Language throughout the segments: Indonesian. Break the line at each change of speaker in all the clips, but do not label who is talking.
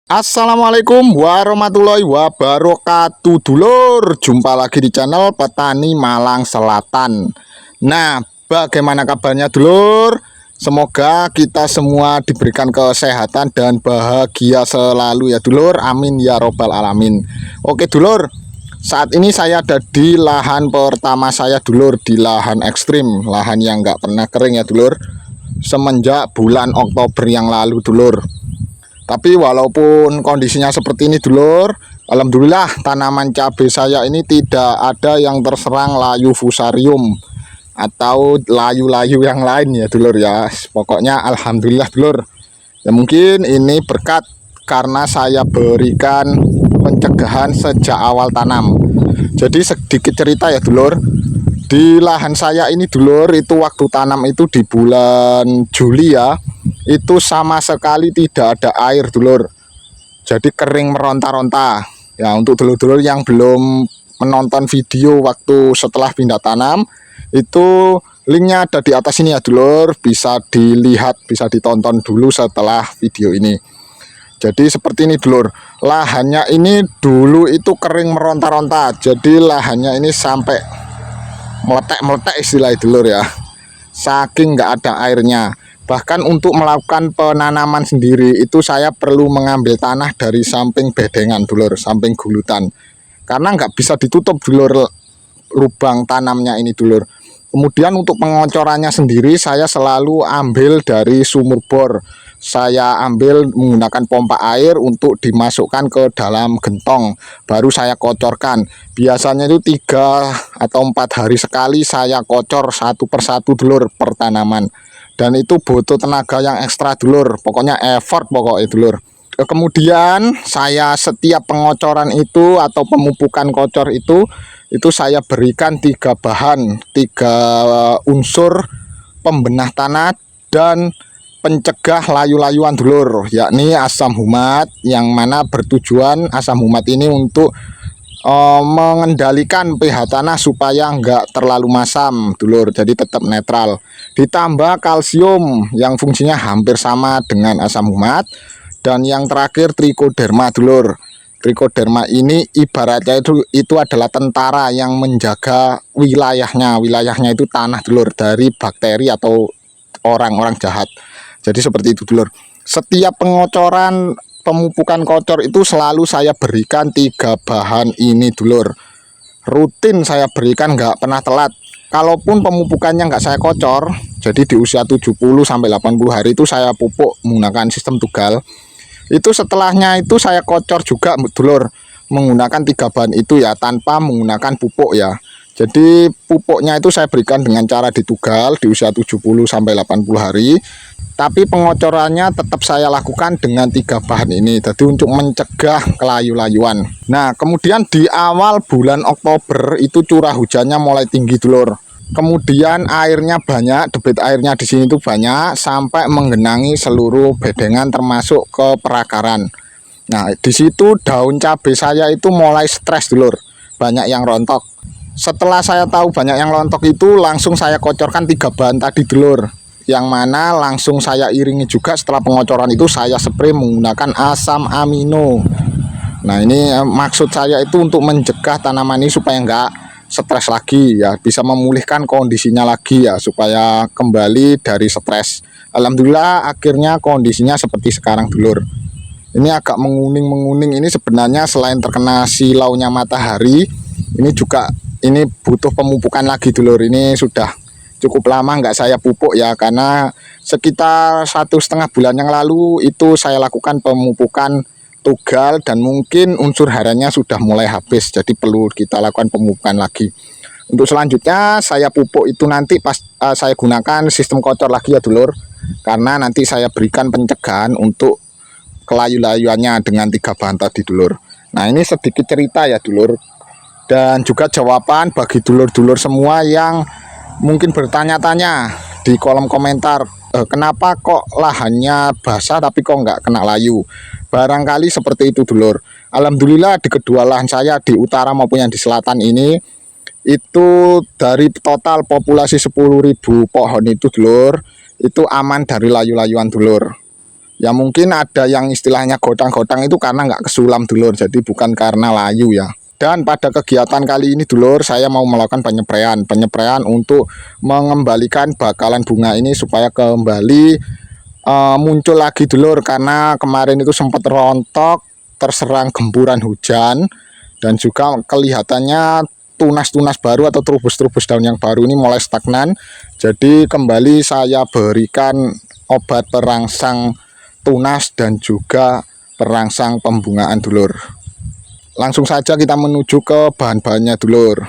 Assalamualaikum warahmatullahi wabarakatuh, dulur. Jumpa lagi di channel Petani Malang Selatan. Nah, bagaimana kabarnya, dulur? Semoga kita semua diberikan kesehatan dan bahagia selalu ya, dulur. Amin ya robbal alamin. Oke, dulur. Saat ini saya ada di lahan pertama saya, dulur, di lahan ekstrim, lahan yang nggak pernah kering ya, dulur. Semenjak bulan Oktober yang lalu, dulur. Tapi walaupun kondisinya seperti ini, dulur, alhamdulillah tanaman cabai saya ini tidak ada yang terserang layu fusarium atau layu-layu yang lain ya, dulur ya. Pokoknya alhamdulillah, dulur. Ya mungkin ini berkat karena saya berikan pencegahan sejak awal tanam. Jadi sedikit cerita ya, dulur. Di lahan saya ini, dulur, itu waktu tanam itu di bulan Juli ya, itu sama sekali tidak ada air, dulur. Jadi kering meronta-ronta. Ya, untuk dulur-dulur yang belum menonton video waktu setelah pindah tanam, itu linknya ada di atas ini ya, dulur. Bisa dilihat, bisa ditonton dulu setelah video ini. Jadi seperti ini, dulur. Lahannya ini dulu itu kering meronta-ronta. Jadi lahannya ini sampai meletek-meletek istilah, dulur ya, saking nggak ada airnya. Bahkan untuk melakukan penanaman sendiri itu saya perlu mengambil tanah dari samping bedengan, dulur, samping gulutan, karena nggak bisa ditutup, dulur, lubang tanamnya ini, dulur. Kemudian untuk pengocorannya sendiri saya selalu ambil dari sumur bor. Saya ambil menggunakan pompa air untuk dimasukkan ke dalam gentong, baru saya kocorkan. Biasanya itu 3 atau 4 hari sekali saya kocor satu persatu, dulur, per tanaman. Dan itu butuh tenaga yang ekstra, dulur, pokoknya effort pokoknya, dulur. Kemudian saya setiap pengocoran itu atau pemupukan kocor itu saya berikan 3 bahan, 3 unsur pembenah tanah dan pencegah layu-layuan, dulur, yakni asam humat, yang mana bertujuan asam humat ini untuk mengendalikan pH tanah supaya enggak terlalu masam, dulur, jadi tetap netral. Ditambah kalsium yang fungsinya hampir sama dengan asam humat. Dan yang terakhir trichoderma, dulur. Trichoderma ini ibaratnya itu adalah tentara yang menjaga wilayahnya. Wilayahnya itu tanah, dulur, dari bakteri atau orang-orang jahat. Jadi seperti itu, dulur. Setiap pengocoran pemupukan kocor itu selalu saya berikan 3 bahan ini, dulur. Rutin saya berikan, nggak pernah telat. Kalaupun pemupukannya nggak saya kocor, jadi di usia 70 sampai 80 hari itu saya pupuk menggunakan sistem tugal. Itu setelahnya itu saya kocor juga, dulur, menggunakan 3 bahan itu ya, tanpa menggunakan pupuk ya. Jadi pupuknya itu saya berikan dengan cara ditugal di usia 70 sampai 80 hari. Tapi pengocorannya tetap saya lakukan dengan 3 bahan ini. Jadi untuk mencegah kelayu-layuan. Nah, kemudian di awal bulan Oktober itu curah hujannya mulai tinggi, dulur. Kemudian airnya banyak, debit airnya di sini itu banyak sampai menggenangi seluruh bedengan termasuk ke perakaran. Nah, di situ daun cabai saya itu mulai stres, dulur. Banyak yang rontok. Setelah saya tahu banyak yang rontok itu langsung saya kocorkan 3 bahan tadi, dulur. Yang mana langsung saya iringi juga setelah pengocoran itu saya spray menggunakan asam amino. Nah, ini maksud saya itu untuk mencegah tanaman ini supaya enggak stres lagi ya, bisa memulihkan kondisinya lagi ya, supaya kembali dari stres. Alhamdulillah akhirnya kondisinya seperti sekarang, dulur. Ini agak menguning-menguning, ini sebenarnya selain terkena silaunya matahari, ini juga ini butuh pemupukan lagi, dulur. Ini sudah cukup lama nggak saya pupuk ya, karena sekitar 1,5 bulan yang lalu itu saya lakukan pemupukan tugal dan mungkin unsur haranya sudah mulai habis, jadi perlu kita lakukan pemupukan lagi. Untuk selanjutnya saya pupuk itu nanti pas saya gunakan sistem kocor lagi ya, dulur, karena nanti saya berikan pencegahan untuk kelayu-layuannya dengan 3 bahan tadi, dulur. Nah, ini sedikit cerita ya, dulur, dan juga jawaban bagi dulur-dulur semua yang mungkin bertanya-tanya di kolom komentar, kenapa kok lahannya basah tapi kok nggak kena layu. Barangkali seperti itu, dulur. Alhamdulillah di kedua lahan saya, di utara maupun yang di selatan ini, itu dari total populasi 10.000 pohon itu, dulur, itu aman dari layu-layuan, dulur. Ya mungkin ada yang istilahnya gotang-gotang itu karena nggak kesulam dulur, jadi bukan karena layu ya. Dan pada kegiatan kali ini dulur, saya mau melakukan penyepraian untuk mengembalikan bakalan bunga ini supaya kembali muncul lagi dulur, karena kemarin itu sempat rontok terserang gempuran hujan, dan juga kelihatannya tunas-tunas baru atau trubus-trubus daun yang baru ini mulai stagnan. Jadi kembali saya berikan obat perangsang tunas dan juga perangsang pembungaan dulur. Langsung saja kita menuju ke bahan-bahannya dulur.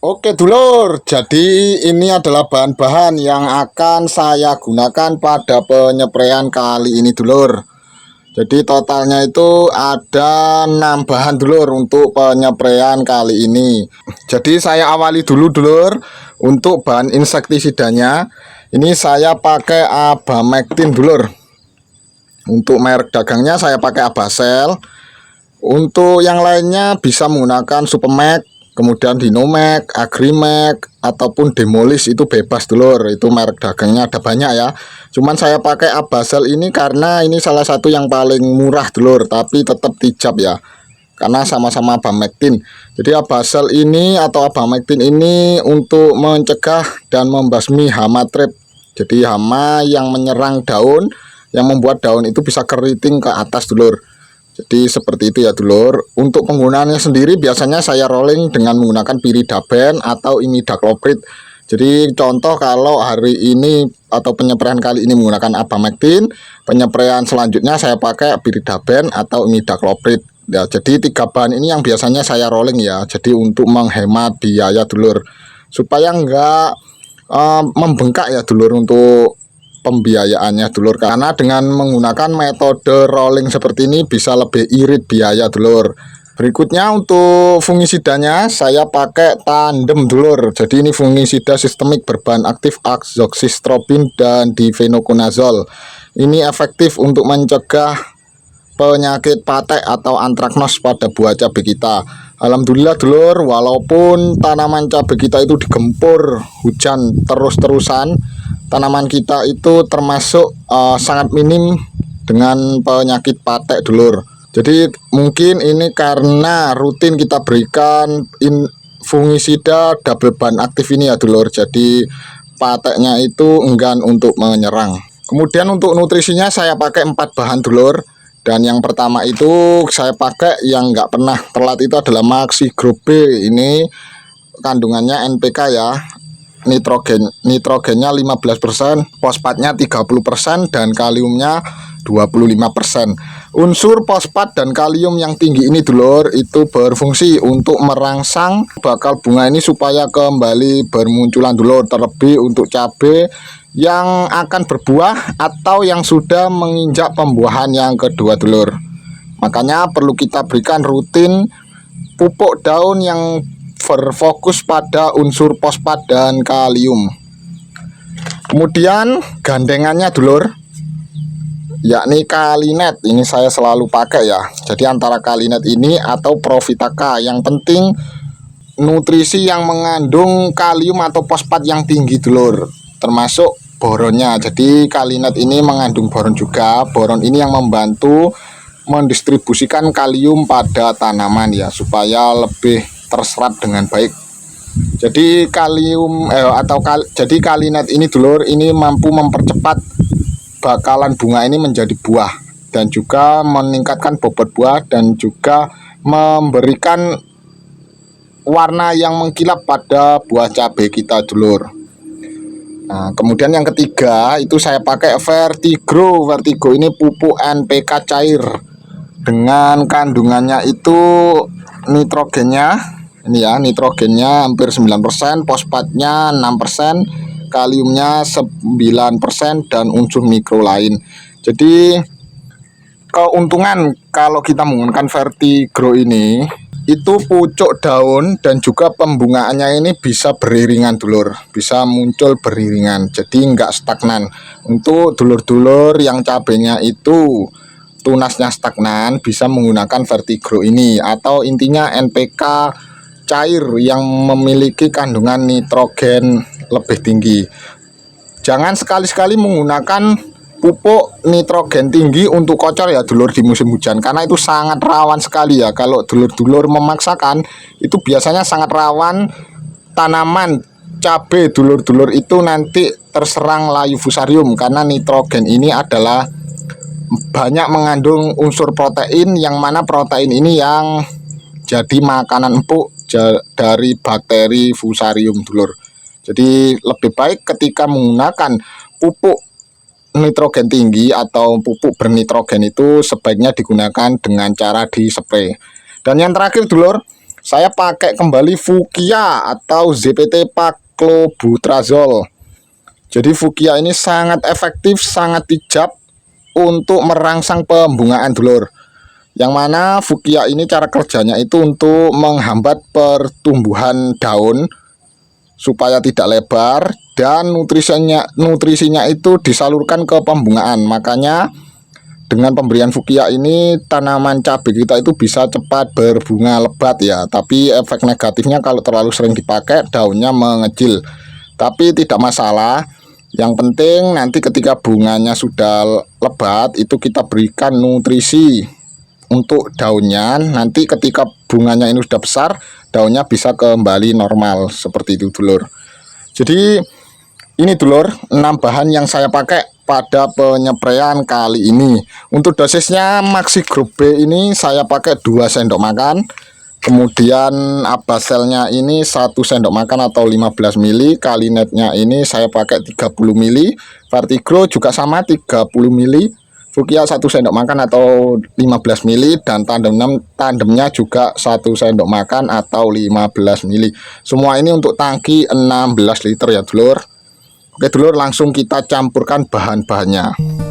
Oke dulur, jadi ini adalah bahan-bahan yang akan saya gunakan pada penyepraian kali ini dulur. Jadi totalnya itu ada 6 bahan dulur untuk penyepraian kali ini. Jadi saya awali dulu dulur. Untuk bahan insektisidanya ini saya pakai Abamectin dulur. Untuk merek dagangnya saya pakai Abasel. Untuk yang lainnya bisa menggunakan Supemax, kemudian Dinomax, Agrimax, ataupun Demolis, itu bebas dulur. Itu merek dagangnya ada banyak ya. Cuman saya pakai Abasel ini karena ini salah satu yang paling murah dulur, tapi tetap tijab ya, karena sama-sama Abamectin. Jadi Abasel ini atau Abamectin ini untuk mencegah dan membasmi hama trap. Jadi hama yang menyerang daun, yang membuat daun itu bisa keriting ke atas dulur. Jadi seperti itu ya dulur. Untuk penggunaannya sendiri biasanya saya rolling dengan menggunakan Piridaben atau Imidacloprid. Jadi contoh kalau hari ini atau penyepraian kali ini menggunakan Abamectin, penyepraian selanjutnya saya pakai Piridaben atau Imidacloprid. Ya, jadi 3 bahan ini yang biasanya saya rolling ya. Jadi untuk menghemat biaya dulur, supaya enggak membengkak ya dulur untuk pembiayaannya dulur, karena dengan menggunakan metode rolling seperti ini bisa lebih irit biaya dulur. Berikutnya untuk fungisidanya saya pakai Tandem dulur. Jadi ini fungisida sistemik berbahan aktif azoxystrobin dan difenoconazole. Ini efektif untuk mencegah penyakit patek atau antraknos pada buah cabai kita. Alhamdulillah dulur, walaupun tanaman cabai kita itu digempur hujan terus-terusan, tanaman kita itu termasuk sangat minim dengan penyakit patek dulur. Jadi mungkin ini karena rutin kita berikan fungisida double bahan aktif ini ya dulur. Jadi pateknya itu enggan untuk menyerang. Kemudian untuk nutrisinya saya pakai 4 bahan dulur. Dan yang pertama itu saya pakai yang nggak pernah telat, itu adalah Maxi Group B. Ini kandungannya NPK ya. Nitrogennya 15%, fosfatnya 30%, dan kaliumnya 25%. Unsur fosfat dan kalium yang tinggi ini dulur itu berfungsi untuk merangsang bakal bunga ini supaya kembali bermunculan dulur, terlebih untuk cabai yang akan berbuah atau yang sudah menginjak pembuahan yang kedua dulur. Makanya perlu kita berikan rutin pupuk daun yang berfokus pada unsur fosfat dan kalium. Kemudian gandengannya dulur, yakni Kalinet. Ini saya selalu pakai ya. Jadi antara Kalinet ini atau Profitaka, yang penting nutrisi yang mengandung kalium atau fosfat yang tinggi dulur, termasuk boronnya. Jadi Kalinet ini mengandung boron juga. Boron ini yang membantu mendistribusikan kalium pada tanaman ya, supaya lebih terserap dengan baik. Jadi jadi Kalinet ini dulur, ini mampu mempercepat bakalan bunga ini menjadi buah, dan juga meningkatkan bobot buah, dan juga memberikan warna yang mengkilap pada buah cabai kita dulur. Nah, kemudian yang ketiga itu saya pakai Vertigrow. Vertigrow ini pupuk NPK cair dengan kandungannya itu nitrogennya ini ya, nitrogennya hampir 9%, fosfatnya 6%, kaliumnya 9%, dan unsur mikro lain. Jadi keuntungan kalau kita menggunakan Vertigrow ini, itu pucuk daun dan juga pembungaannya ini bisa beriringan dulur, bisa muncul beriringan, jadi enggak stagnan. Untuk dulur-dulur yang cabenya itu tunasnya stagnan, bisa menggunakan Vertigrow ini, atau intinya NPK cair yang memiliki kandungan nitrogen lebih tinggi. Jangan sekali-sekali menggunakan pupuk nitrogen tinggi untuk kocor ya dulur di musim hujan, karena itu sangat rawan sekali ya. Kalau dulur-dulur memaksakan itu biasanya sangat rawan tanaman cabai dulur-dulur itu nanti terserang layu fusarium, karena nitrogen ini adalah banyak mengandung unsur protein, yang mana protein ini yang jadi makanan empuk dari bakteri fusarium dulur. Jadi lebih baik ketika menggunakan pupuk nitrogen tinggi atau pupuk bernitrogen itu sebaiknya digunakan dengan cara dispray. Dan yang terakhir dulur, saya pakai kembali Fukia atau ZPT Paclobutrazol. Jadi Fukia ini sangat efektif, sangat bijak untuk merangsang pembungaan dulur. Yang mana Fukia ini cara kerjanya itu untuk menghambat pertumbuhan daun supaya tidak lebar, dan nutrisinya itu disalurkan ke pembungaan. Makanya dengan pemberian Fukia ini tanaman cabai kita itu bisa cepat berbunga lebat ya. Tapi efek negatifnya kalau terlalu sering dipakai, daunnya mengecil. Tapi tidak masalah. Yang penting nanti ketika bunganya sudah lebat itu kita berikan nutrisi untuk daunnya. Nanti ketika bunganya ini sudah besar, daunnya bisa kembali normal seperti itu dulur. Jadi ini dulur 6 bahan yang saya pakai pada penyepraian kali ini. Untuk dosisnya Maxi Group B ini saya pakai 2 sendok makan. Kemudian Abaselnya ini 1 sendok makan atau 15 ml. Kalinetnya ini saya pakai 30 ml. Vertigro juga sama 30 ml. Fukia 1 sendok makan atau 15 ml, dan tandemnya juga 1 sendok makan atau 15 ml. Semua ini untuk tangki 16 liter ya dulur. Oke dulur, langsung kita campurkan bahan-bahannya.